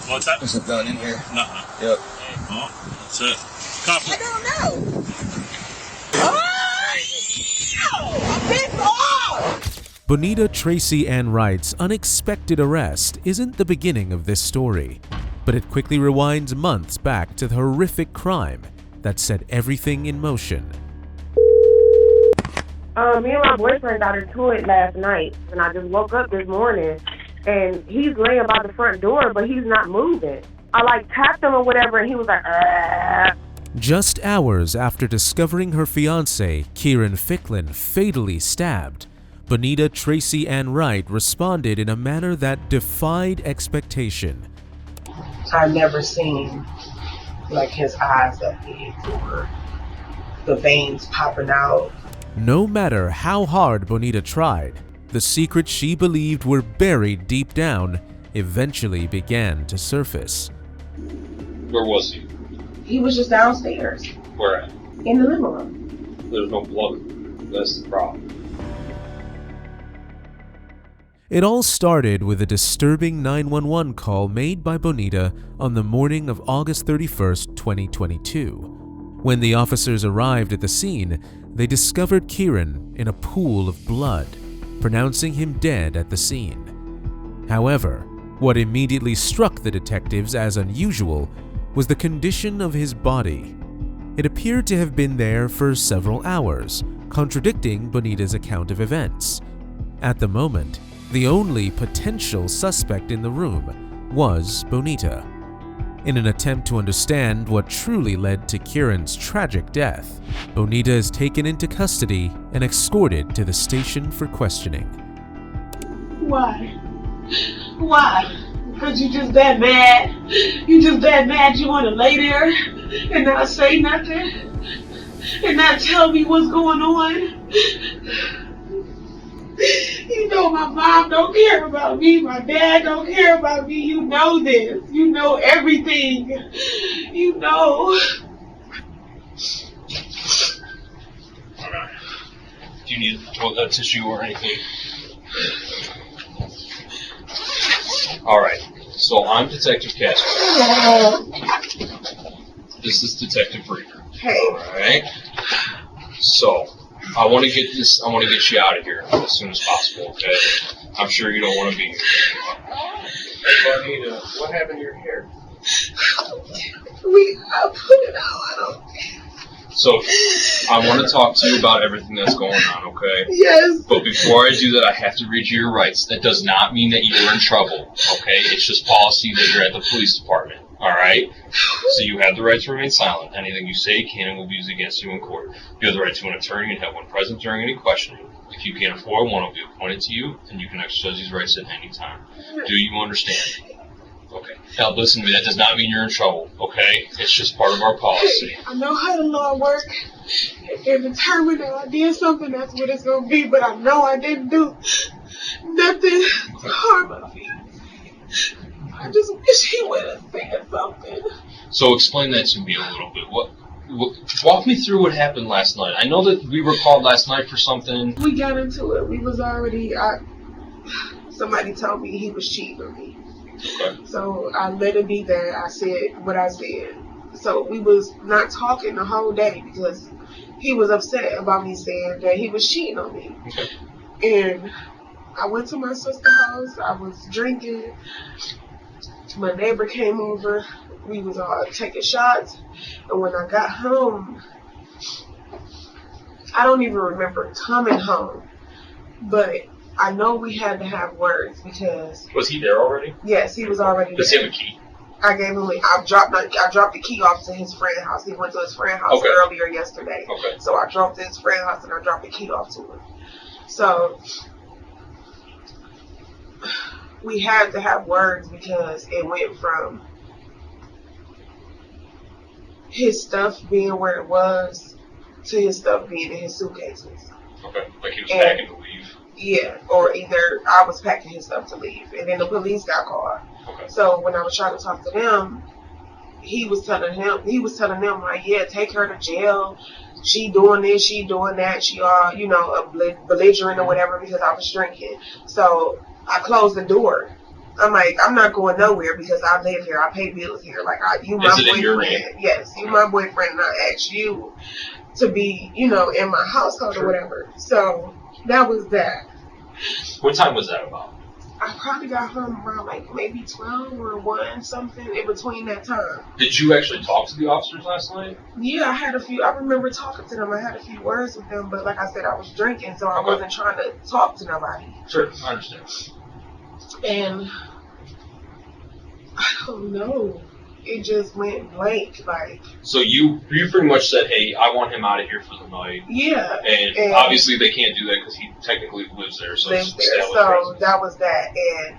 What's that? There's a gun in here. Nuh-uh. Yep. Oh, that's it. Copy. I don't know. Oh! I'm pissed off! Bonita Tracy Ann Wright's unexpected arrest isn't the beginning of this story, but it quickly rewinds months back to the horrific crime that set everything in motion. Me and my boyfriend got into it last night, and I just woke up this morning, and he's laying by the front door, but he's not moving. I tapped him or whatever, and he was like, Argh. Just hours after discovering her fiancé, Keyron Ficklin, fatally stabbed, Bonita Tracy Ann Wright responded in a manner that defied expectation. I've never seen his eyes that big or the veins popping out. No matter how hard Bonita tried, the secrets she believed were buried deep down eventually began to surface. Where was he? He was just downstairs. Where at? In the living room. There's no blood. That's the problem. It all started with a disturbing 911 call made by Bonita on the morning of August 31st, 2022. When the officers arrived at the scene, they discovered Keyron in a pool of blood, pronouncing him dead at the scene. However, what immediately struck the detectives as unusual was the condition of his body. It appeared to have been there for several hours, contradicting Bonita's account of events. At the moment, the only potential suspect in the room was Bonita. In an attempt to understand what truly led to Keyron's tragic death, Bonita is taken into custody and escorted to the station for questioning. Why? Why? Because you just that mad? You just that mad you want to lay there and not say nothing? And not tell me what's going on? You know my mom don't care about me, my dad don't care about me, you know this, you know everything, you know. Alright. Do you need toilet tissue or anything? Alright, so I'm Detective Casper. This is Detective Reader. Hey. Alright? So, I want to get you out of here as soon as possible, okay? I'm sure you don't want to be here. Bonita, what happened to your hair? I put it out, I don't. So, I want to talk to you about everything that's going on, okay? Yes. But before I do that, I have to read you your rights. That does not mean that you're in trouble, okay? It's just policy that you're at the police department, alright? So you have the right to remain silent. Anything you say can and will be used against you in court. You have the right to an attorney and have one present during any questioning. If you can't afford one, will be appointed to you, and you can exercise these rights at any time. Do you understand? Okay. Now listen to me, that does not mean you're in trouble, okay? It's just part of our policy. I know how the law works. If they're determined that I did something, that's what it's going to be. But I know I didn't do nothing to harm my fiancé. I just wish he would have said something. So explain that to me a little bit. Walk me through what happened last night. I know that we were called last night for something. We got into it. We was already... somebody told me he was cheating on me. Okay. So I let it be there. I said what I said. So we was not talking the whole day because he was upset about me saying that he was cheating on me. Okay. And I went to my sister's house. I was drinking. My neighbor came over. We was all taking shots. And when I got home, I don't even remember coming home. But I know we had to have words because... Was he there already? Yes, he was already there. Does he have a key? I gave him. I dropped the key off to his friend's house. He went to his friend's house earlier yesterday. Okay. So I drove to his friend's house and I dropped the key off to him. So we had to have words because it went from his stuff being where it was to his stuff being in his suitcases. Okay, like he was packing to leave. Yeah, or either I was packing his stuff to leave, and then the police got called. Okay. So when I was trying to talk to them, he was telling them like, yeah, take her to jail. She doing this, she doing that. She belligerent or whatever because I was drinking. So I closed the door, I'm like, I'm not going nowhere because I live here. I pay bills here. Like, you my boyfriend. Yes, you my boyfriend, and I asked you to be, in my household or whatever. So that was that. What time was that about? I probably got home around like maybe 12 or 1, something in between that time. Did you actually talk to the officers last night? Yeah, I remember talking to them. I had a few words with them, but like I said, I was drinking, so I wasn't trying to talk to nobody. Sure, I understand. And I don't know. It just went blank, like. So you pretty much said, hey, I want him out of here for the night. Yeah. And obviously they can't do that because he technically lives there. So that was that. And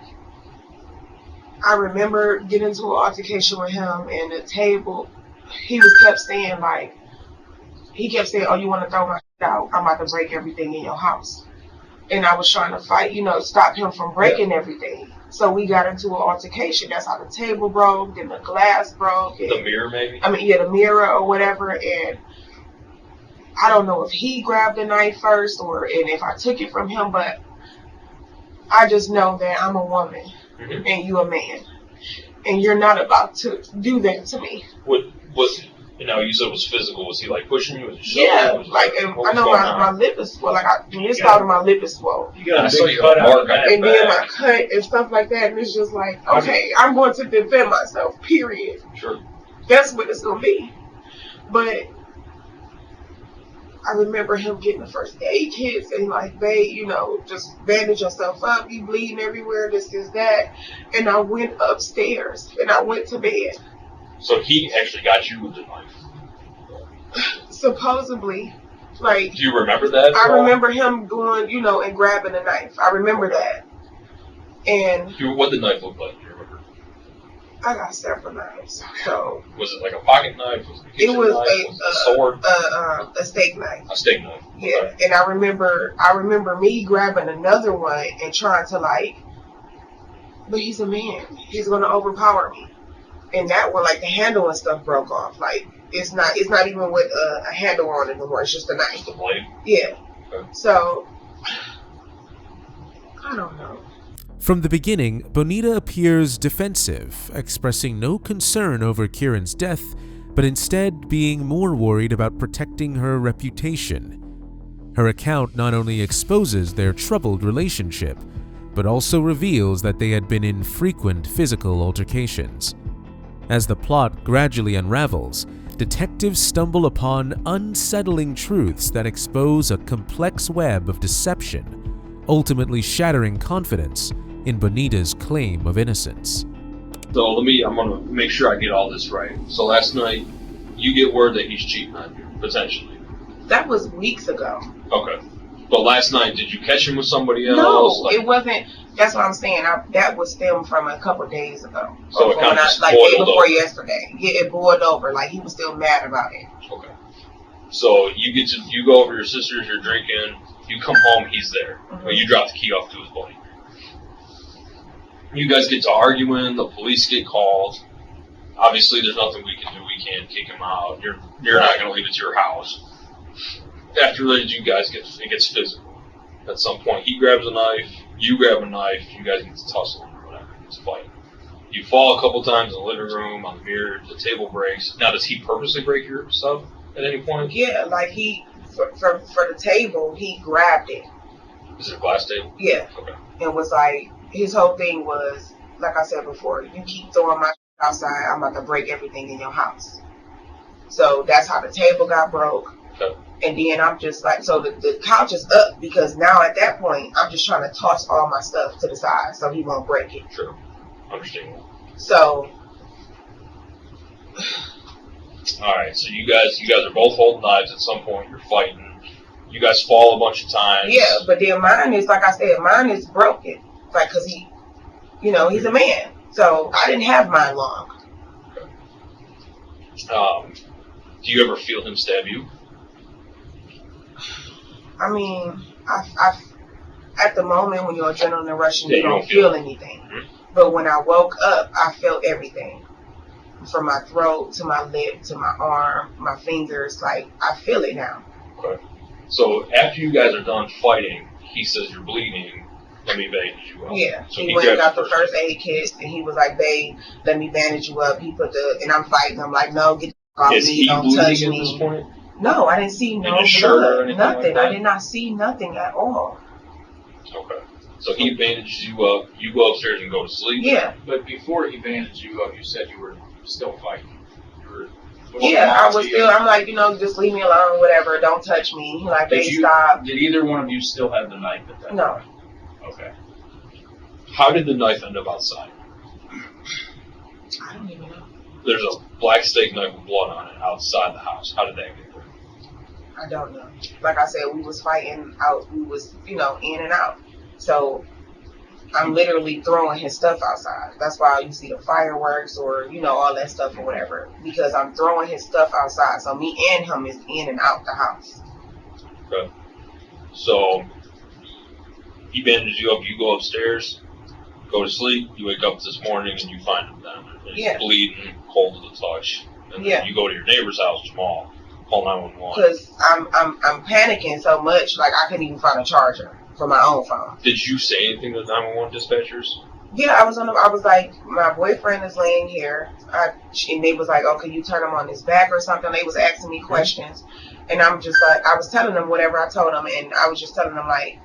I remember getting into an altercation with him and the table. He kept saying, oh, you want to throw my shit out? I'm about to break everything in your house. And I was trying to fight, stop him from breaking everything. So we got into an altercation. That's how the table broke, then the glass broke. And, the mirror, maybe? The mirror or whatever. And I don't know if he grabbed the knife first and if I took it from him, but I just know that I'm a woman and you a man. And you're not about to do that to me. You said it was physical. Was he pushing you? Yeah, I know my lip is swollen. When it started, my lip is swollen. You got a big cut out. And then my cut and stuff like that. And it's just okay, I'm going to defend myself, period. Sure. That's what it's going to be. But I remember him getting the first aid kits and babe, just bandage yourself up. You bleeding everywhere, this, that. And I went upstairs and I went to bed. So he actually got you with the knife? Supposedly. Do you remember that? I remember him going, and grabbing a knife. I remember that. And what did the knife look like? Do you remember? I got several knives. So was it like a pocket knife? Was it a sword? A steak knife. A steak knife. Yeah. Okay. And I remember me grabbing another one and trying to but he's a man. He's gonna overpower me. And that one, the handle and stuff broke off. It's not even with a handle on it anymore. It's just a knife. Just a blade? Yeah. Okay. So, I don't know. From the beginning, Bonita appears defensive, expressing no concern over Keyron's death, but instead being more worried about protecting her reputation. Her account not only exposes their troubled relationship, but also reveals that they had been in frequent physical altercations. As the plot gradually unravels, detectives stumble upon unsettling truths that expose a complex web of deception, ultimately shattering confidence in Bonita's claim of innocence. So I'm gonna make sure I get all this right. So last night, you get word that he's cheating on you, potentially. That was weeks ago. Okay. But last night, did you catch him with somebody else? No, it wasn't. That's what I'm saying. That was filmed from a couple days ago. So it kind of just day before yesterday. Yeah, it boiled over. He was still mad about it. Okay. So you go over to your sister's, you're drinking, you come home, he's there. Mm-hmm. Well, you drop the key off to his buddy. You guys get to arguing, the police get called. Obviously, there's nothing we can do. We can't kick him out. You're not going to leave it to your house. After that, it gets physical. At some point, he grabs a knife, you grab a knife, you guys get to tussling or whatever. It's a fight. You fall a couple times in the living room, on the mirror, the table breaks. Now, does he purposely break your stuff at any point? Yeah, for the table, he grabbed it. Is it a glass table? Yeah. Okay. And was his whole thing was, like I said before, you keep throwing my outside, I'm about to break everything in your house. So that's how the table got broke. Okay. And then I'm just so the couch is up because now at that point, I'm just trying to toss all my stuff to the side so he won't break it. Sure. Understandable. So. Alright, so you guys are both holding knives at some point, you're fighting. You guys fall a bunch of times. Yeah, but then mine is, like I said, mine is broken. Because he, he's a man. So I didn't have mine long. Okay. Do you ever feel him stab you? I mean, I at the moment when you're adrenaline rushing, you don't feel anything. Mm-hmm. But when I woke up, I felt everything. From my throat to my lip to my arm, my fingers, I feel it now. Okay. So after you guys are done fighting, he says you're bleeding. Let me bandage you up. Yeah, So he went and got grabbed the first aid kit, and he was like, "Babe, let me bandage you up." He put and I'm fighting. I'm like, "No, get the off Is me, he don't bleeding touch at me." this point? No, I didn't see no his shirt or blood, anything like nothing. that? I did not see nothing at all. Okay. So he bandages you up. You go upstairs and go to sleep. Yeah, But before he bandaged you up, you said you were still fighting. You were. yeah, I was still. I'm like, just leave me alone, whatever. Don't touch me. He like, "Babe, stop." Did either one of you still have the knife at that No. point? Okay. How did the knife end up outside? I don't even know. There's a black steak knife with blood on it outside the house. How did that get there? I don't know. Like I said, we was fighting out. We was, in and out. So I'm literally throwing his stuff outside. That's why you see the fireworks or, all that stuff or whatever. Because I'm throwing his stuff outside. So me and him is in and out the house. Okay. So he bandages you up. You go upstairs, go to sleep. You wake up this morning and you find him down there. And Yeah. He's bleeding, cold to the touch. And Yeah. then you go to your neighbor's house, Jamal, call 911. Because I'm panicking so much, like I couldn't even find a charger for my own phone. Did you say anything to the 911 dispatchers? Yeah, I was like, my boyfriend is laying here, and they was like, "Oh, can you turn him on his back or something?" They was asking me questions, and I'm just like, I was telling them whatever I told them, and I was just telling them like,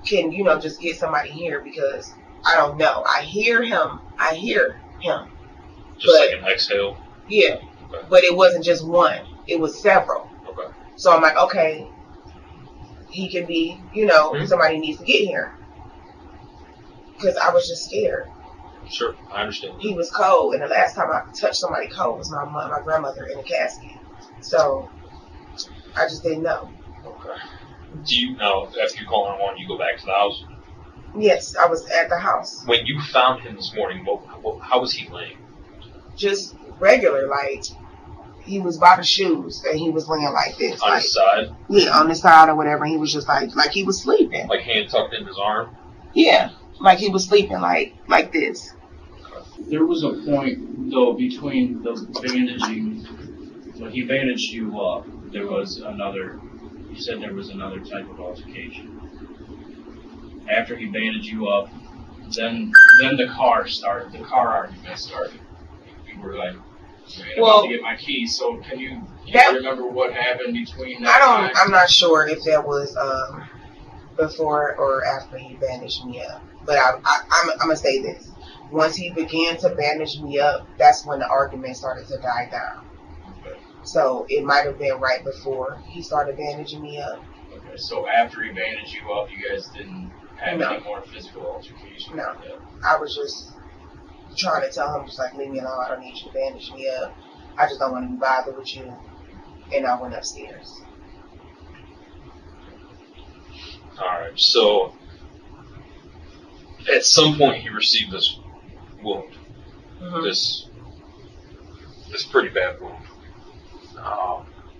"Can just get somebody here because I don't know. I hear him, Just But- like an exhale? yeah, Okay. but it wasn't just one; it was several. Okay. So I'm like, okay, he can be, somebody needs to get here." Because I was just scared. Sure, I understand. He was cold, and the last time I touched somebody cold was my grandmother in a casket. So I just didn't know. Okay. Do you know, after you call 911, you go back to the house? Yes, I was at the house. When you found him this morning, how was he laying? Just regular, like he was by the shoes, and he was laying like this. On like, his side? Yeah, on the side or whatever. He was just like he was sleeping. Like hand tucked in his arm? Yeah, like he was sleeping like this. There was a point, though, between the bandaging, when he bandaged you up, you said there was another type of altercation. After he bandaged you up, then the car argument started. You were like, "Man, I'm about to get my keys." So can you remember what happened between that time? I'm not sure if that was before or after he bandaged me up. But I'm gonna say this: once he began to bandage me up, that's when the argument started to die down. Okay. So it might have been right before he started bandaging me up. Okay, so after he bandaged you up, you guys didn't have any more physical altercation? No. I was just trying to tell him, just like, leave me alone. I don't need you to bandage me up. I just don't want to be bothered with you. And I went upstairs. Alright, so at some point he received this wound. Mm-hmm. This pretty bad wound.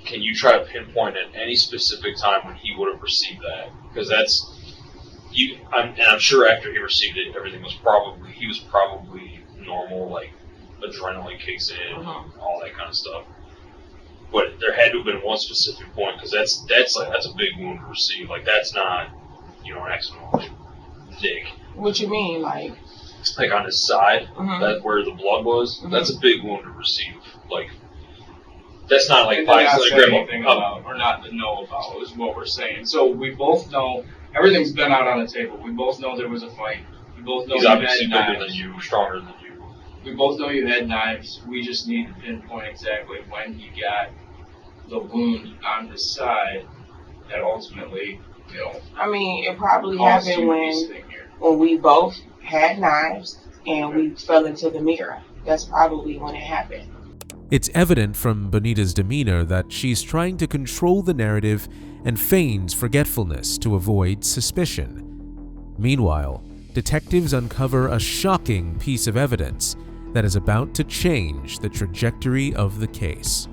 Can you try to pinpoint at any specific time when he would have received that? Because I'm sure after he received it, everything was probably normal, like adrenaline kicks in, all that kind of stuff. But there had to have been one specific point, because that's a big wound to receive. Like, that's not, an accidental like dig. What you mean, like on his side, that's where the blood was. That's a big wound to receive. Like, that's not like anything about or not to know about is what we're saying. So we both know everything's been out on the table. We both know there was a fight. We both know he's you obviously had bigger knives. than you, stronger than you. We both know you had knives. We just need to pinpoint exactly when he got the wound on his side that ultimately, I mean, it probably caused happened you when this thing here. we both had knives and we fell into the mirror. That's probably when it happened. It's evident from Bonita's demeanor that she's trying to control the narrative and feigns forgetfulness to avoid suspicion. Meanwhile, detectives uncover a shocking piece of evidence that is about to change the trajectory of the case.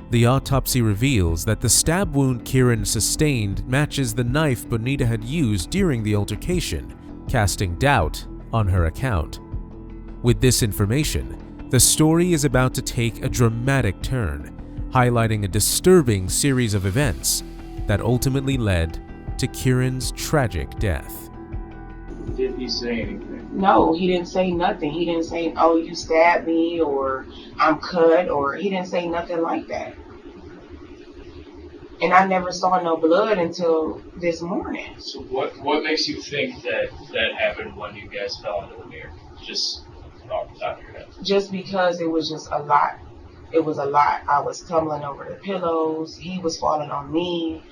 The autopsy reveals that the stab wound Keyron sustained matches the knife Bonita had used during the altercation, casting doubt on her account. With this information, the story is about to take a dramatic turn, highlighting a disturbing series of events that ultimately led to Keyron's tragic death. Did he say anything? No, he didn't say nothing. He didn't say, oh, you stabbed me, or I'm cut, or he didn't say nothing like that. And I never saw no blood until this morning. So what makes you think that happened when you guys fell into the mirror? Just off the top of your head. Just because it was just a lot. It was a lot. I was tumbling over the pillows. He was falling on me.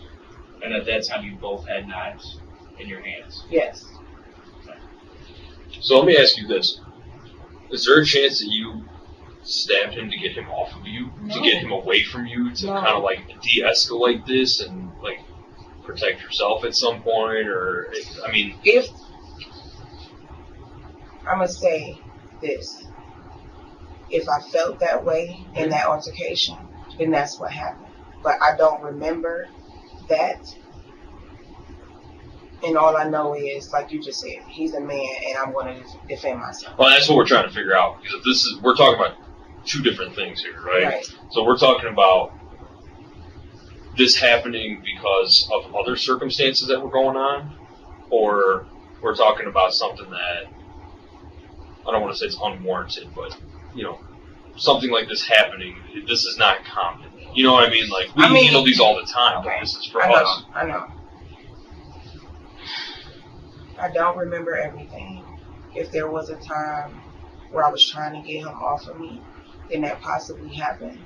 And at that time, you both had knives in your hands. Yes. So let me ask you this. Is there a chance that you stabbed him to get him off of you? No. To get him away from you? To No. kind of like de-escalate this and like protect yourself at some point? Or, I mean... If, I'm going to say this. If I felt that way in that altercation, then that's what happened. But I don't remember that. And all I know is, like you just said, he's a man, and I'm going to defend myself. Well, that's what we're trying to figure out. Because if this is, we're talking about two different things here, right? So we're talking about this happening because of other circumstances that were going on, or we're talking about something that, I don't want to say it's unwarranted, but, you know, something like this happening, this is not common. You know what I mean? Like, we handle these all the time, but this is for us. I know. I don't remember everything. If there was a time where I was trying to get him off of me, then that possibly happened.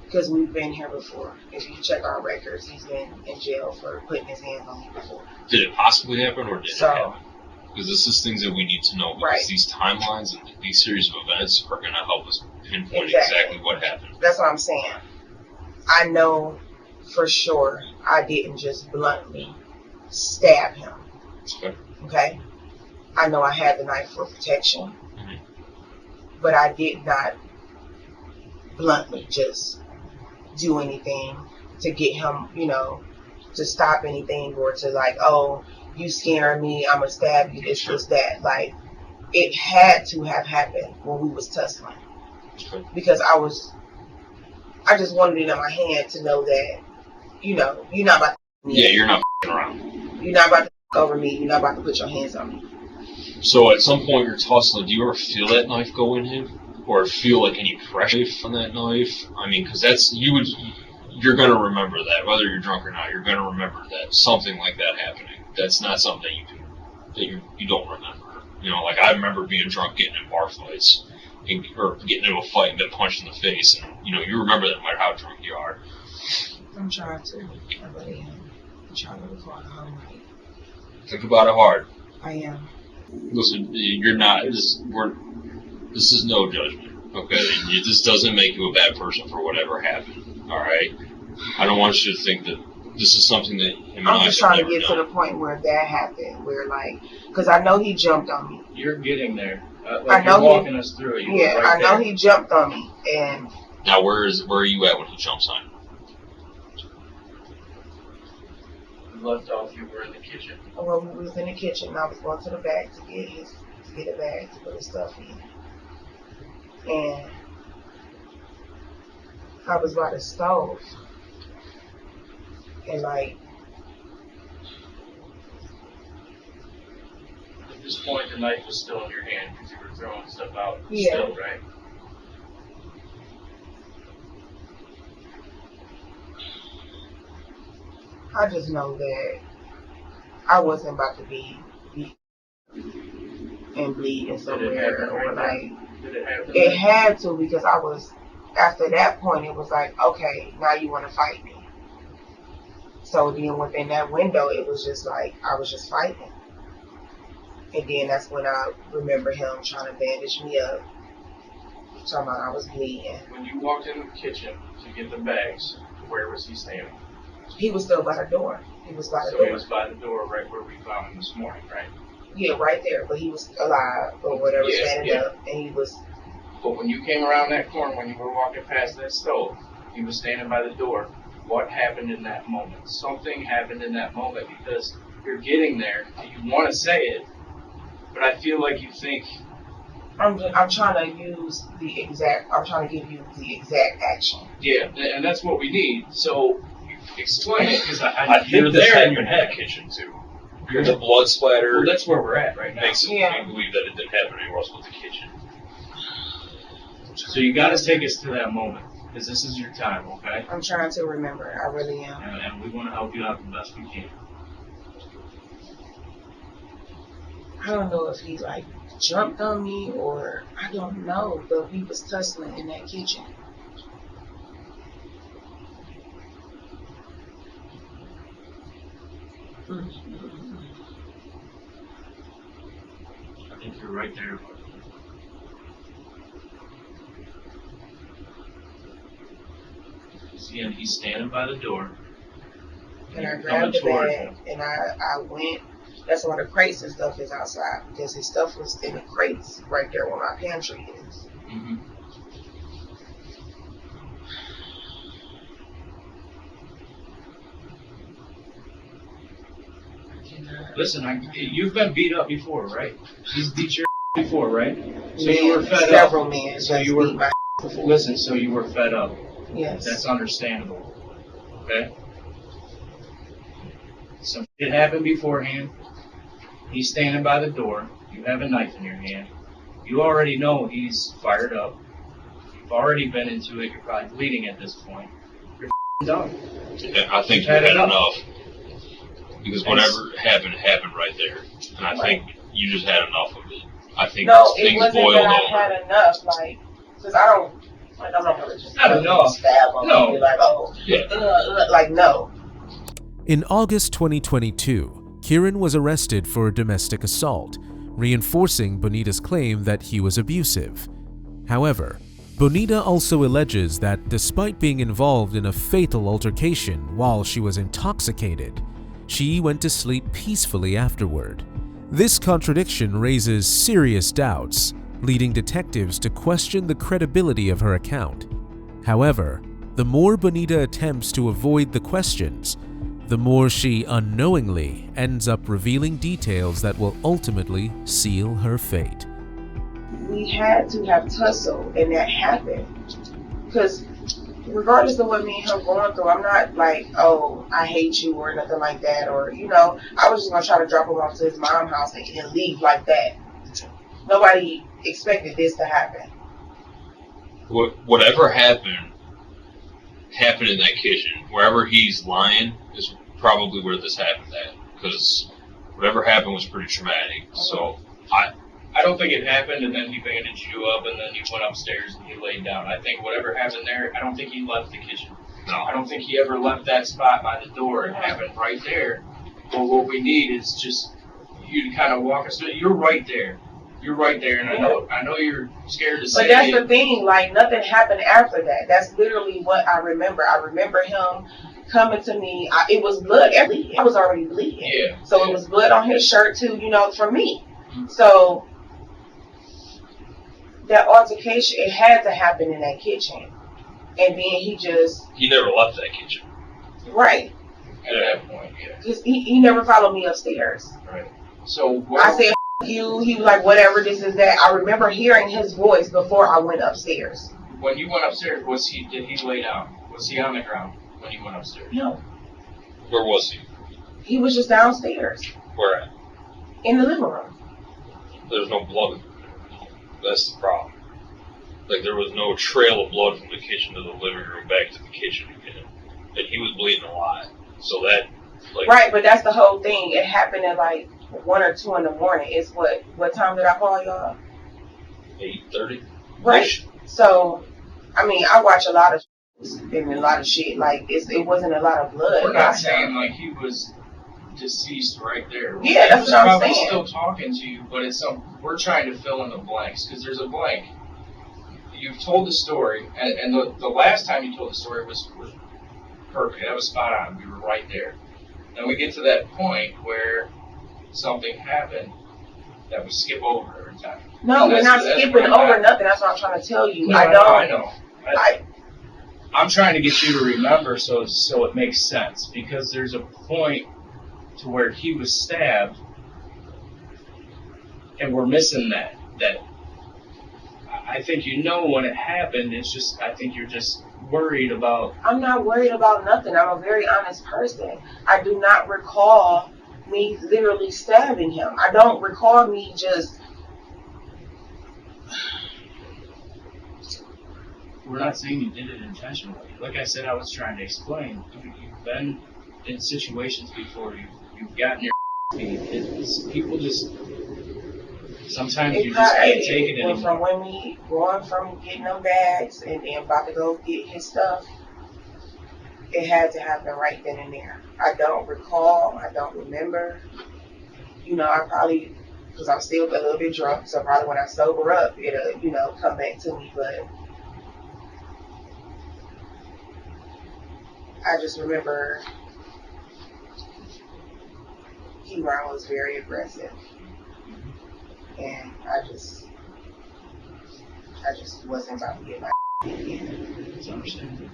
Because we've been here before. If you check our records, he's been in jail for putting his hands on me before. Did it possibly happen, or did it happen? Because this is things that we need to know. Because these timelines and these series of events are going to help us pinpoint exactly what happened. That's what I'm saying. I know for sure I didn't just bluntly stab him. Okay? I know I had the knife for protection. But I did not bluntly just do anything to get him, you know, to stop anything, or to like, oh, you scaring me, I'm gonna stab you, this, that. Like, it had to have happened when we was tussling. Because I just wanted it in my hand to know that, you know, you're not about to you're not around. You're not about to over me, you're not about to put your hands on me. So at some point you're tussling, do you ever feel that knife go in him? Or feel like any pressure on that knife? I mean, because that's, you're going to remember that, whether you're drunk or not, you're going to remember that, something like that happening. That's not something that you don't remember. You know, like I remember being drunk, getting in bar fights, or getting into a fight and get punched in the face, and, you know, you remember that no matter how drunk you are. I'm trying to. I really am. I'm trying to recall the whole night. Think about it hard. I am. Listen, you're not, this is no judgment, okay? This doesn't make you a bad person for whatever happened, all right? I don't want you to think that this is something that him and I have never done. I'm just trying to get to the point where that happened, where like, because I know he jumped on me. You're getting there. I know you're walking us through it. I know he jumped on me, and now where are you at when he jumps on you? Left off, you were in the kitchen. Well, we was in the kitchen. I was going to the back to get a bag to put his stuff in. And I was by the stove. And like, at this point, the knife was still in your hand because you were throwing stuff out Yeah. still, right? I just know that I wasn't about to be beat and bleeding somewhere, or like, it had to, because I was, after that point, it was like, okay, now you want to fight me. So then within that window, it was just like, I was just fighting. And then that's when I remember him trying to bandage me up. Talking about I was bleeding. When you walked in the kitchen to get the bags, where was he standing? He was still by the door. He was by the So door. he was by the door right where we found him this morning, right? Yeah, right there. But he was alive or whatever, standing up. And he was... But when you came around that corner, when you were walking past that stove, he was standing by the door. What happened in that moment? Something happened in that moment, because you're getting there and you want to say it, but I feel like you think... I'm trying to use the exact... I'm trying to give you the exact action. Yeah, and that's what we need. So explain it, because I hear think this there in your head kitchen too. The blood splatter Well, that's where we're at right now. makes me believe that it didn't happen anywhere else but the kitchen. So you got to take us to that moment, because this is your time, okay? I'm trying to remember. I really am. And we want to help you out the best we can. I don't know if he like jumped on me or I don't know, but we was tussling in that kitchen. I think you're right there. See him? He's standing by the door. And I You're grabbed the coming toward bag and I went. That's why the crates and stuff is outside, because his stuff was in the crates right there where my pantry is. Mm-hmm. Listen, you've been beat up before, right? He's beat your before, right? So you were fed several up. men. So you were. beat my before. Listen, so you were fed up. Yes. That's understandable. Okay? Some shit happened beforehand. He's standing by the door. You have a knife in your hand. You already know he's fired up. You've already been into it. You're probably bleeding at this point. You're done. Yeah, I think you had enough. Because whatever happened right there. And I think you just had enough of it. I think no, it things wasn't boiled that I over. had enough, like, because I'm not gonna just Not enough. stab him and be like, oh, Yeah. like, no. In August 2022, Keyron was arrested for domestic assault, reinforcing Bonita's claim that he was abusive. However, Bonita also alleges that despite being involved in a fatal altercation while she was intoxicated, she went to sleep peacefully afterward. This contradiction raises serious doubts, leading detectives to question the credibility of her account. However, the more Bonita attempts to avoid the questions, the more she unknowingly ends up revealing details that will ultimately seal her fate. We had to have tussle, and that happened. Because regardless of what me and him going through, I'm not like, oh, I hate you or nothing like that. Or, I was just going to try to drop him off to his mom's house and leave like that. Nobody expected this to happen. Whatever happened in that kitchen. Wherever he's lying is probably where this happened at. Because whatever happened was pretty traumatic. So, I don't think it happened and then he bandaged you up and then you went upstairs and he laid down. I think whatever happened there, I don't think he left the kitchen. no. I don't think he ever left that spot by the door. It happened right there. Well, what we need is just you to kind of walk us through. You're right there. You're right there, and I know you're scared to say it. But that's the thing, like, nothing happened after that. That's literally what I remember. I remember him coming to me. It was blood. I was already bleeding. Yeah. So it was blood on his shirt, too, for me. Mm-hmm. So that altercation, it had to happen in that kitchen. And then He never left that kitchen. Right. At that point, yeah. Because he never followed me upstairs. Right. So I said, you. He was like, whatever, this is that. I remember hearing his voice before I went upstairs. When you went upstairs, did he lay down? Was he on the ground when you went upstairs? No. Where was he? He was just downstairs. Where at? In the living room. There's no blood. That's the problem. Like, there was no trail of blood from the kitchen to the living room back to the kitchen again. And he was bleeding a lot. So that, Right, but that's the whole thing. It happened at 1 or 2 in the morning. It's what time did I call y'all? 8:30. Right. So, I watch a lot of and a lot of shit. It wasn't a lot of blood. We're not saying he was deceased right there. Yeah, that's what I'm saying. He's still talking to you, but we're trying to fill in the blanks because there's a blank. You've told the story, and the last time you told the story was perfect. That was spot on. We were right there. Then we get to that point where something happened that we skip over every time. No, we're not skipping over nothing. That's what I'm trying to tell you. No, I know. I'm trying to get you to remember so it makes sense, because there's a point to where he was stabbed and we're missing that. I think when it happened. It's just, I think you're just worried about. I'm not worried about nothing. I'm a very honest person. I do not recall me literally stabbing him. I don't recall me just. We're not saying you did it intentionally. Like I said, I was trying to explain. You've been in situations before. You've gotten your beat. People just sometimes you just can't take it anymore. From when we going from getting them bags and then about to go get his stuff, it had to happen right then and there. I don't recall. I don't remember. You know, I probably, because I'm still a little bit drunk, so probably when I sober up, it'll, you know, come back to me. But I just remember Keyron was very aggressive. And I just wasn't about to get my again. It's understandable.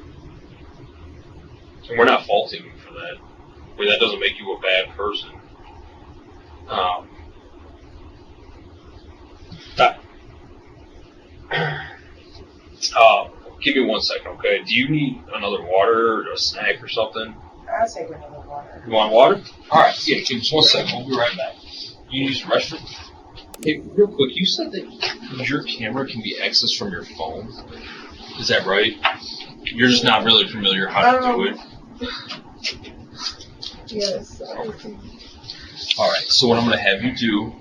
And we're not faulting you for that. I mean, that doesn't make you a bad person. Give me 1 second, okay? Do you need another water or a snack or something? I'll take another water. You want water? All right, yeah, give us 1 second. We'll be right back. You use the restroom? Hey, real quick, you said that your camera can be accessed from your phone. Is that right? You're just not really familiar how to do it? Yes. All right, so what I'm going to have you do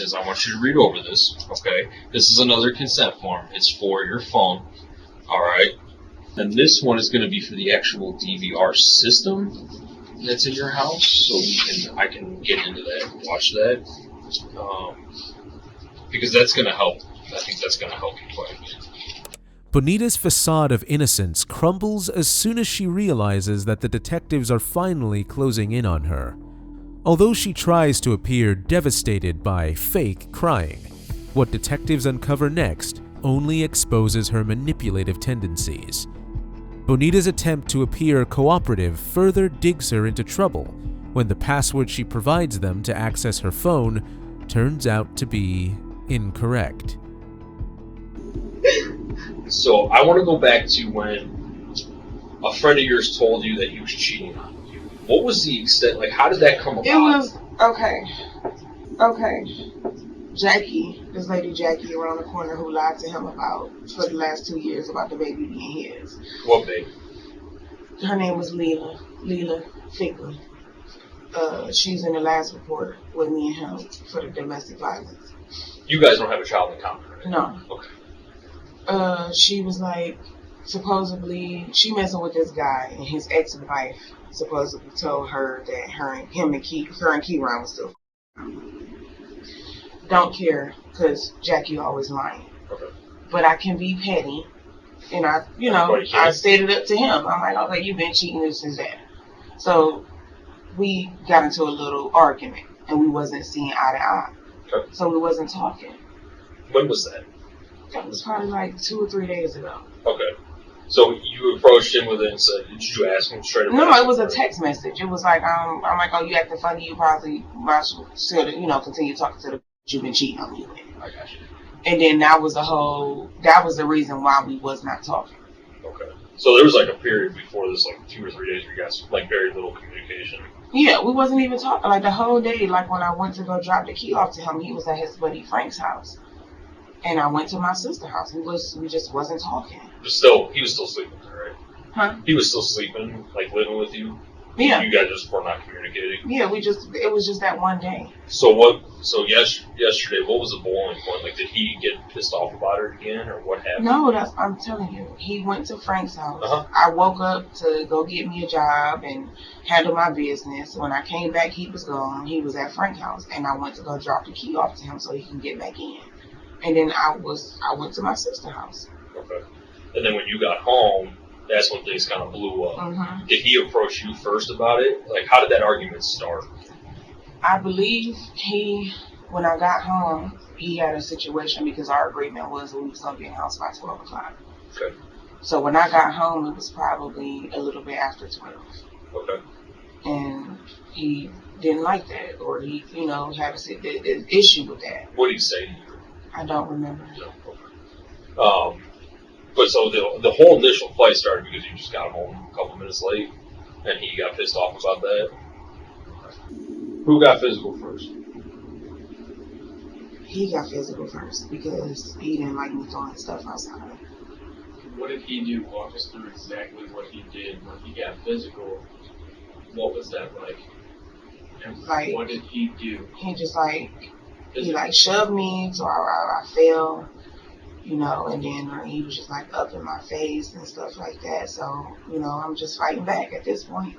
is I want you to read over this, okay? This is another consent form. It's for your phone, all right? And this one is going to be for the actual DVR system that's in your house, so I can get into that and watch that. Because that's going to help. I think that's going to help you quite a bit. Bonita's facade of innocence crumbles as soon as she realizes that the detectives are finally closing in on her. Although she tries to appear devastated by fake crying, what detectives uncover next only exposes her manipulative tendencies. Bonita's attempt to appear cooperative further digs her into trouble when the password she provides them to access her phone turns out to be incorrect. So I want to go back to when a friend of yours told you that he was cheating on you. What was the extent? Like, how did that come about? It was okay. Jackie, this lady Jackie around the corner who lied to him about for the last 2 years about the baby being his. What baby? Her name was Elyria Ficklin. She's in the last report with me and him for the domestic violence. You guys don't have a child in common, right? No. Okay. She was like, supposedly, she messing with this guy, and his ex-wife supposedly told her that her and Keyron was still. Don't care, because Jackie always lying. Okay. But I can be petty, and I set it up to him. I'm like, okay, you've been cheating this and that. So we got into a little argument, and we wasn't seeing eye to eye. Okay. So we wasn't talking. When was that? That was probably like 2 or 3 days ago. Okay. So you approached him with it and said, did you ask him straight up? No, it was a text message. It was like, I'm like, oh, you acting funny. You probably should, continue talking to the you've been cheating on me with. I got you. And then that was the reason why we was not talking. Okay. So there was like a period before this, like 2 or 3 days where you guys like very little communication. Yeah, we wasn't even talking. Like the whole day, like when I went to go drop the key off to him, he was at his buddy Frank's house. And I went to my sister's house. We just wasn't talking. He was still sleeping there, right? Huh? He was still sleeping, like living with you? Yeah. You guys just were not communicating? Yeah, it was just that one day. So yesterday, what was the boiling point? Like, did he get pissed off about it again, or what happened? No, I'm telling you. He went to Frank's house. Uh-huh. I woke up to go get me a job and handle my business. When I came back, he was gone. He was at Frank's house, and I went to go drop the key off to him so he can get back in. And then I went to my sister's house. Okay. And then when you got home, that's when things kind of blew up. Mm-hmm. Did he approach you first about it? Like, how did that argument start? I believe when I got home, he had a situation because our agreement was we was going to be in the house by 12 o'clock. Okay. So when I got home, it was probably a little bit after 12. Okay. And he didn't like that, or he, had an issue with that. What did he say to you? I don't remember. No. Okay. But so the whole initial fight started because you just got home a couple minutes late, and he got pissed off about that. Who got physical first? He got physical first because he didn't like me throwing stuff outside. What did he do? Walk us through exactly what he did when he got physical. What was that like? And Like, what did he do? He just like, he like shoved me, so I fell, you know, and then he was just like up in my face and stuff like that. So, you know, I'm just fighting back at this point.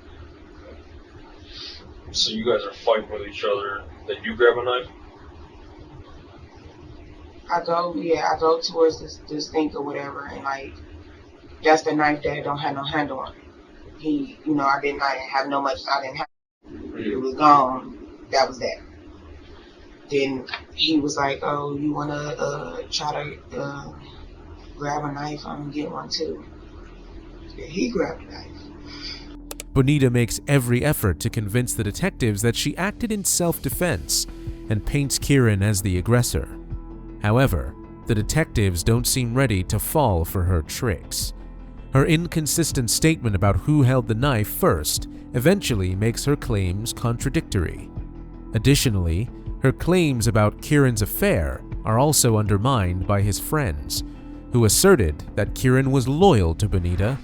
So you guys are fighting with each other. Then you grab a knife? I go towards this thing or whatever, and like, that's the knife that don't have no handle on it. He, you know, I didn't have no much, I didn't have, it was gone. That was that. Then he was like, oh, you want to try to grab a knife? I'm going to get one too. And he grabbed a knife. Bonita makes every effort to convince the detectives that she acted in self-defense and paints Keyron as the aggressor. However, the detectives don't seem ready to fall for her tricks. Her inconsistent statement about who held the knife first eventually makes her claims contradictory. Additionally, her claims about Keyron's affair are also undermined by his friends, who asserted that Keyron was loyal to Bonita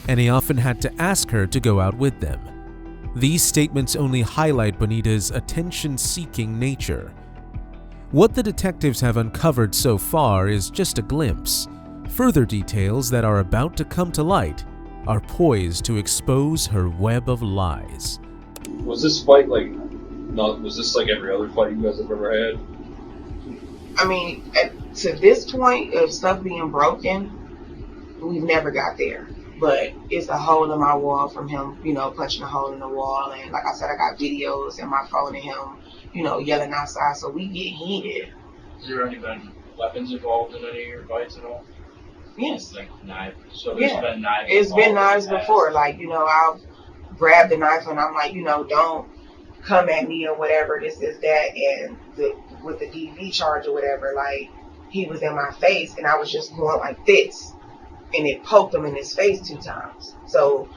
and he often had to ask her to go out with them. These statements only highlight Bonita's attention-seeking nature. What the detectives have uncovered so far is just a glimpse. Further details that are about to come to light are poised to expose her web of lies. Was this fight was this like every other fight you guys have ever had? I mean, to this point of stuff being broken, we've never got there. But it's a hole in my wall from him, you know, punching a hole in the wall. And like I said, I got videos in my phone of him, you know, yelling outside. So we get heated. Has there any been weapons involved in any of your fights at all? Yes. Like knives? So there's been knives. It's been knives before. Like, you know, I'll grab the knife and I'm like, you know, don't come at me or whatever. This is that. And with the DV charge or whatever, like, he was in my face and I was just going like this. And it poked him in his face 2 times. So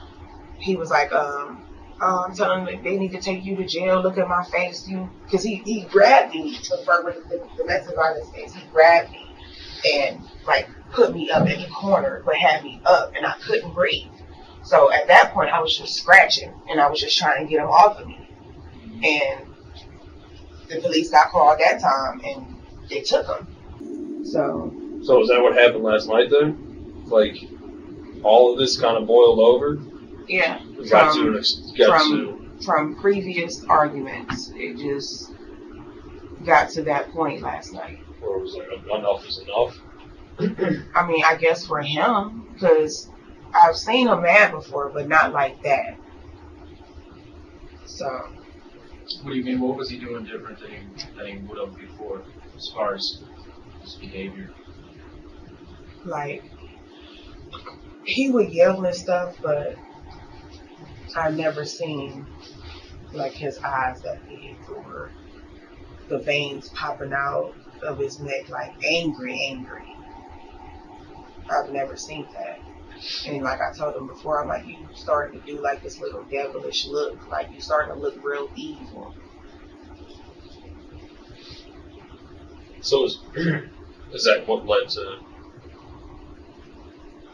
he was like, I'm telling them they need to take you to jail. Look at my face. Because he grabbed me with the domestic violence case. He grabbed me and like put me up in the corner, but had me up and I couldn't breathe. So at that point, I was just scratching and I was just trying to get him off of me. And the police got called that time and they took him. So is that what happened last night then? Like, all of this kind of boiled over? Yeah. From previous arguments, it just got to that point last night. Or was like, enough is enough? I mean, I guess for him, because I've seen him mad before, but not like that. So. What do you mean? What was he doing different than he would have before, as far as his behavior? Like, he would yell and stuff, but I've never seen like his eyes that big or the veins popping out of his neck, like angry. I've never seen that. And like I told him before, I'm like, you starting to do like this little devilish look, like you starting to look real evil. So is that what led to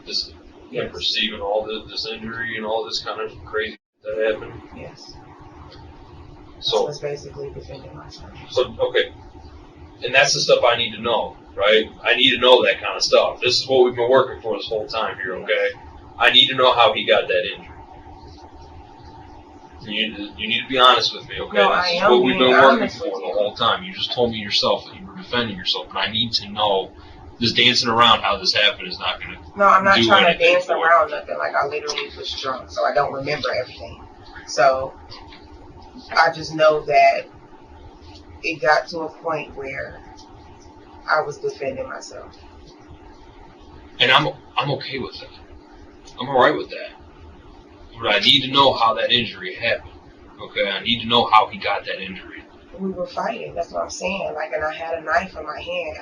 this? Yes. Receiving all this injury and all this kind of crazy that happened? Yes. So it's basically defending myself. So, okay. And that's the stuff I need to know, right? I need to know that kind of stuff. This is what we've been working for this whole time here, okay? I need to know how he got that injury. You need to be honest with me, okay? No, this is what we've been working for the whole time. You just told me yourself that you were defending yourself, and I need to know. Just dancing around how this happened is not going to. No, I'm not trying to dance around nothing. Like, I literally was drunk, so I don't remember everything. So I just know that it got to a point where I was defending myself. And I'm okay with that. I'm alright with that. But I need to know how that injury happened. Okay, I need to know how he got that injury. We were fighting. That's what I'm saying. Like, and I had a knife in my hand.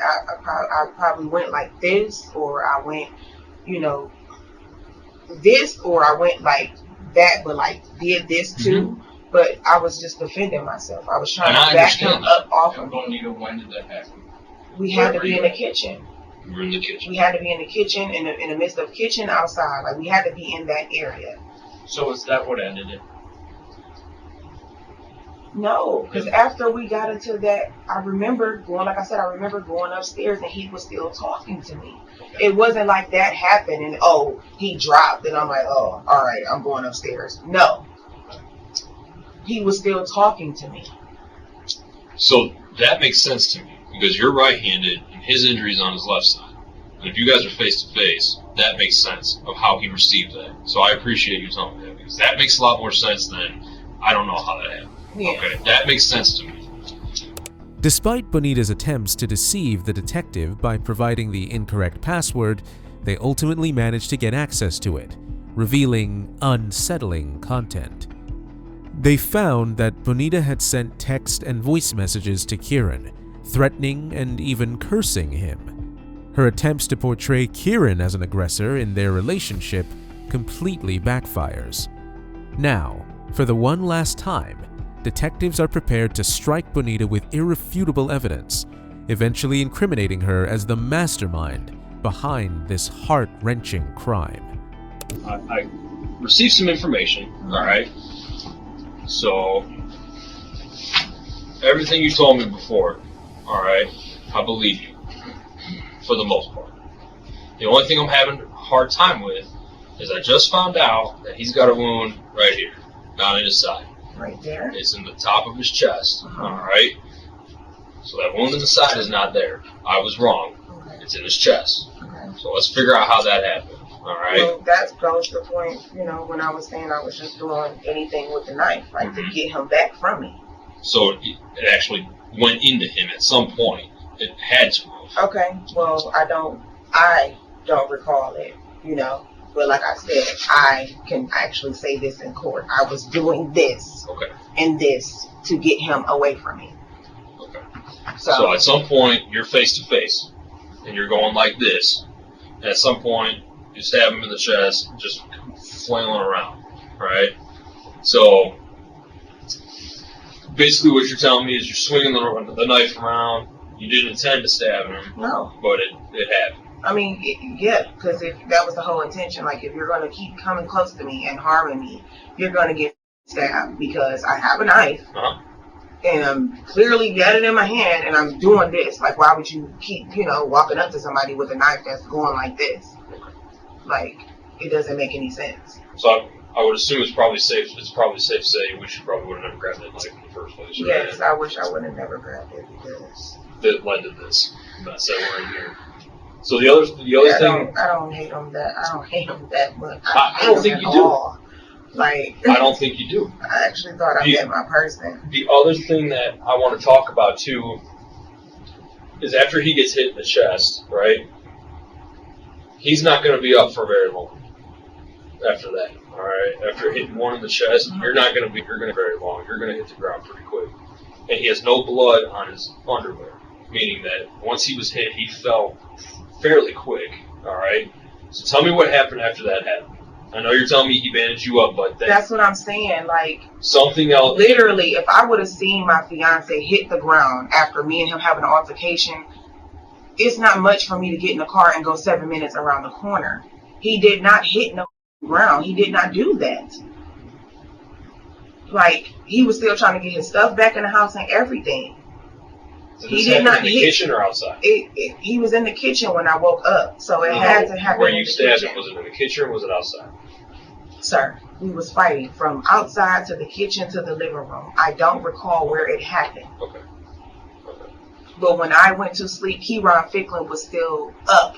I probably went like this, or I went, you know, this, or I went like that, but like did this too. But I was just defending myself. I was trying And I to back him understand up off of me. Bonita, when did that happen? We had to Where be were in you the kitchen. You were in the kitchen. We had to be in the kitchen, in the midst of kitchen, outside. Like, we had to be in that area. So is that what ended it? No, because after we got into that, I remember going upstairs and he was still talking to me. Okay. It wasn't like that happened and, oh, he dropped and I'm like, oh, all right, I'm going upstairs. No. He was still talking to me. So that makes sense to me because you're right-handed and his injury is on his left side. And if you guys are face-to-face, that makes sense of how he received that. So I appreciate you telling me that because that makes a lot more sense than I don't know how that happened. Yeah. Okay, that makes sense to me. Despite Bonita's attempts to deceive the detective by providing the incorrect password, they ultimately managed to get access to it, revealing unsettling content. They found that Bonita had sent text and voice messages to Keyron, threatening and even cursing him. Her attempts to portray Keyron as an aggressor in their relationship completely backfires. Now, for the one last time, detectives are prepared to strike Bonita with irrefutable evidence, eventually incriminating her as the mastermind behind this heart-wrenching crime. I received some information, all right? So, everything you told me before, all right, I believe you, for the most part. The only thing I'm having a hard time with is I just found out that he's got a wound right here, down in his side. Right there. It's in the top of his chest, all right? So that wound in the side is not there. I was wrong. Okay. It's in his chest. Okay. So let's figure out how that happened, all right? Well, that goes to the point, when I was saying I was just doing anything with the knife, like to get him back from me. So it actually went into him at some point. It had to. Okay, well, I don't recall it, But like I said, I can actually say this in court. I was doing this and this to get him away from me. Okay. So So at some point, you're face to face, and you're going like this. And at some point, you stab him in the chest, just flailing around, right? So basically, what you're telling me is you're swinging the knife around. You didn't intend to stab him, no. but it happened. I mean, because if that was the whole intention, like if you're going to keep coming close to me and harming me, you're going to get stabbed because I have a knife and I'm clearly got it in my hand and I'm doing this. Like, why would you keep, walking up to somebody with a knife that's going like this? Like, it doesn't make any sense. So I would assume it's probably safe to say we should probably would have never grabbed that knife in the first place. Right? Yes, I wish I would have never grabbed it because that led to this mess that we're in here. So the other thing, I don't hate him that much. I don't think you do. Like, I don't think you do. I actually thought I met my person. The other thing that I want to talk about too is after he gets hit in the chest, right? He's not going to be up for very long after that. All right, after hitting one in the chest, you're going to very long. You're going to hit the ground pretty quick, and he has no blood on his underwear, meaning that once he was hit, he fell fairly quick, all right? So tell me what happened after that happened. I know you're telling me he bandaged you up, but that's what I'm saying. Like, something else. Literally, if I would have seen my fiance hit the ground after me and him having an altercation, it's not much for me to get in the car and go 7 minutes around the corner. He did not hit no ground. He did not do that. Like, he was still trying to get his stuff back in the house and everything. He did not hit. In the kitchen or outside? He was in the kitchen when I woke up, so it had to happen. Where you stabbed him, was it in the kitchen or was it outside? Sir, we was fighting from outside to the kitchen to the living room. I don't recall where it happened. Okay. But when I went to sleep, Keyron Ficklin was still up.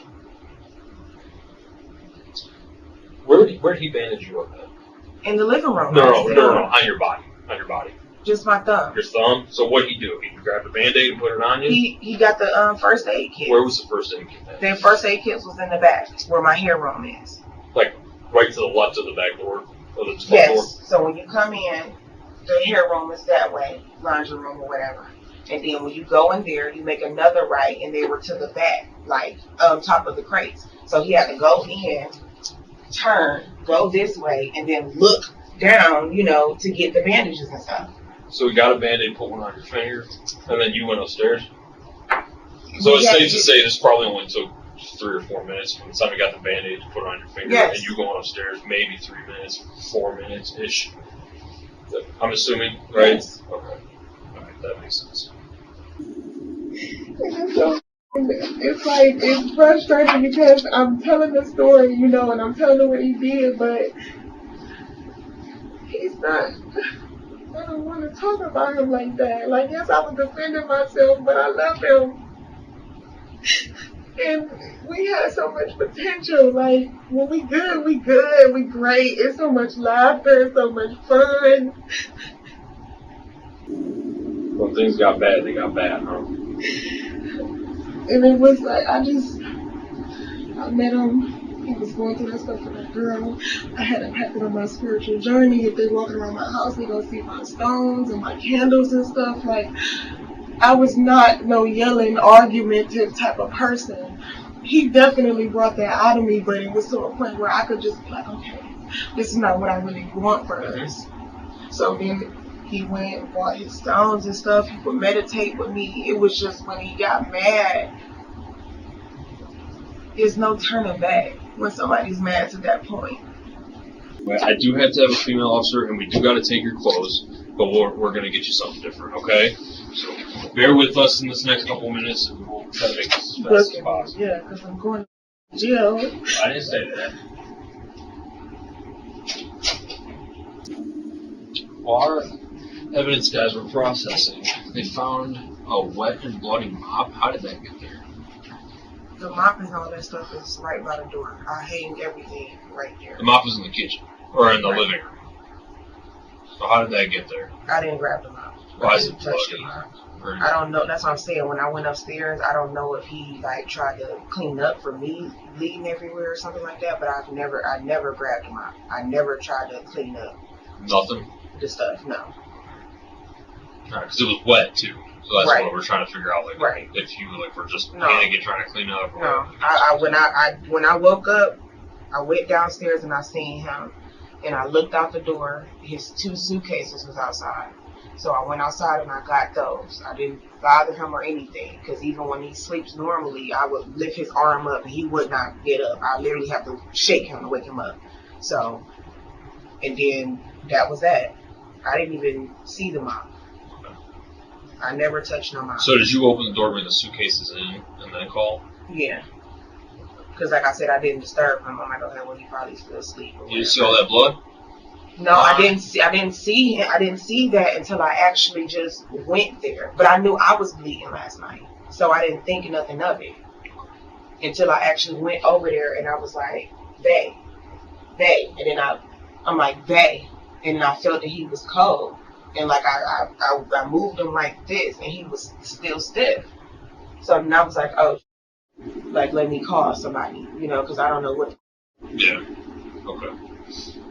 Where did he bandage you up at? In the living room. No, on your body. On your body. Just my thumb. Your thumb? So what did he do? He grabbed a Band-Aid and put it on you? He got the first aid kit. Where was the first aid kit? The first aid kit was in the back, where my hair room is. Like, right to the left of the back door? Or the yes. Door? So when you come in, the hair room is that way, laundry room or whatever. And then when you go in there, you make another right, and they were to the back, like top of the crates. So he had to go in, turn, go this way, and then look down, you know, to get the bandages and stuff. So we got a band-aid, put one on your finger, and then you went upstairs? So it's safe to say this probably only took 3 or 4 minutes from the time you got the band-aid to put it on your finger, Yes. and you going upstairs, maybe 3 minutes, 4 minutes-ish. I'm assuming, right? Yes. Okay. Alright, that makes sense. It's like, it's frustrating because I'm telling the story, you know, and I'm telling him what he did, but he's not. I don't want to talk about him like that. Like, yes, I was defending myself, but I love him. And we had so much potential. Like, when we good, we great. It's so much laughter, so much fun. When things got bad, they got bad, huh? And it was like, I met him. He was going through that stuff with that girl. I had him happen on my spiritual journey. If they walking around my house, they gonna see my stones and my candles and stuff. Like, I was not no yelling, argumentative type of person. He definitely brought that out of me, but it was to a point where I could just be like, okay, this is not what I really want for us. So then he went and bought his stones and stuff. He would meditate with me. It was just when he got mad, there's no turning back when somebody's mad to that point. Well, I do have to have a female officer, and we do got to take your clothes, but we're going to get you something different, okay? So bear with us in this next couple minutes, and we'll try to make this as fast as possible. Yeah, because I'm going to jail. I didn't say that. Well, our evidence guys were processing. They found a wet and bloody mop. How did that get there? The mop and all that stuff is right by the door. I hang everything right there. The mop was in the kitchen, or in the living room. So how did that get there? I didn't grab the mop. Why is it touch the bloody? mop. Or- I don't know. That's what I'm saying. When I went upstairs, I don't know if he like tried to clean up for me bleeding everywhere or something like that. But I never grabbed the mop. I never tried to clean up Nothing? the stuff. No. Because it was wet, too. So that's Right. what we're trying to figure out, like, Right. if you like were just No. panicking, trying to clean up. Or No. When I woke up, I went downstairs and I seen him, and I looked out the door. His 2 suitcases was outside. So I went outside and I got those. I didn't bother him or anything, because even when he sleeps normally, I would lift his arm up and he would not get up. I literally have to shake him to wake him up. So, and then that was that. I didn't even see the mop. I never touched no mop. So did you open the door, bring the suitcases in, and then call? Yeah. Because like I said, I didn't disturb him. I'm like, okay, well, he probably still asleep. You didn't see all that blood? No, I didn't see him. I didn't see that until I actually just went there. But I knew I was bleeding last night, so I didn't think nothing of it until I actually went over there and I was like, "Bae," and then I'm like, "Bae," and then I felt that he was cold, and like I moved him like this, and he was still stiff. So then I was like, "Oh, like let me call somebody," you know, because I don't know what. Yeah. Okay.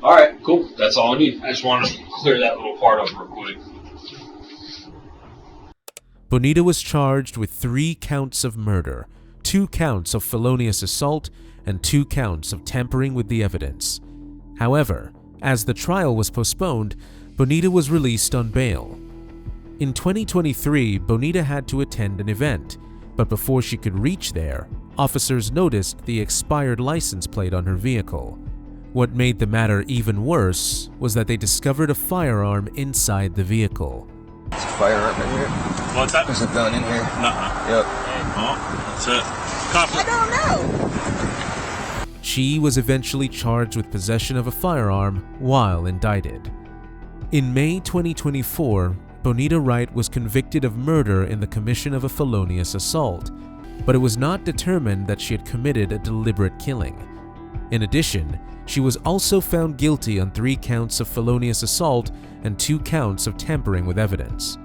All right, cool. That's all I need. I just wanted to clear that little part up real quick. Bonita was charged with 3 counts of murder, 2 counts of felonious assault, and 2 counts of tampering with the evidence. However, as the trial was postponed, Bonita was released on bail. In 2023, Bonita had to attend an event, but before she could reach there, officers noticed the expired license plate on her vehicle. What made the matter even worse was that they discovered a firearm inside the vehicle. There's a firearm in here. What's that? There's a gun in here. Nuh-uh. Yep. Oh, that's it. Copy. I don't know. She was eventually charged with possession of a firearm while indicted. In May 2024, Bonita Wright was convicted of murder in the commission of a felonious assault, but it was not determined that she had committed a deliberate killing. In addition, she was also found guilty on 3 counts of felonious assault and 2 counts of tampering with evidence.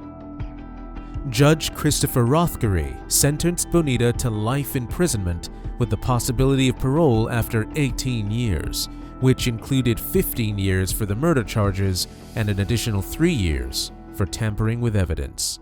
Judge Christopher Rothgary sentenced Bonita to life imprisonment with the possibility of parole after 18 years, which included 15 years for the murder charges and an additional 3 years for tampering with evidence.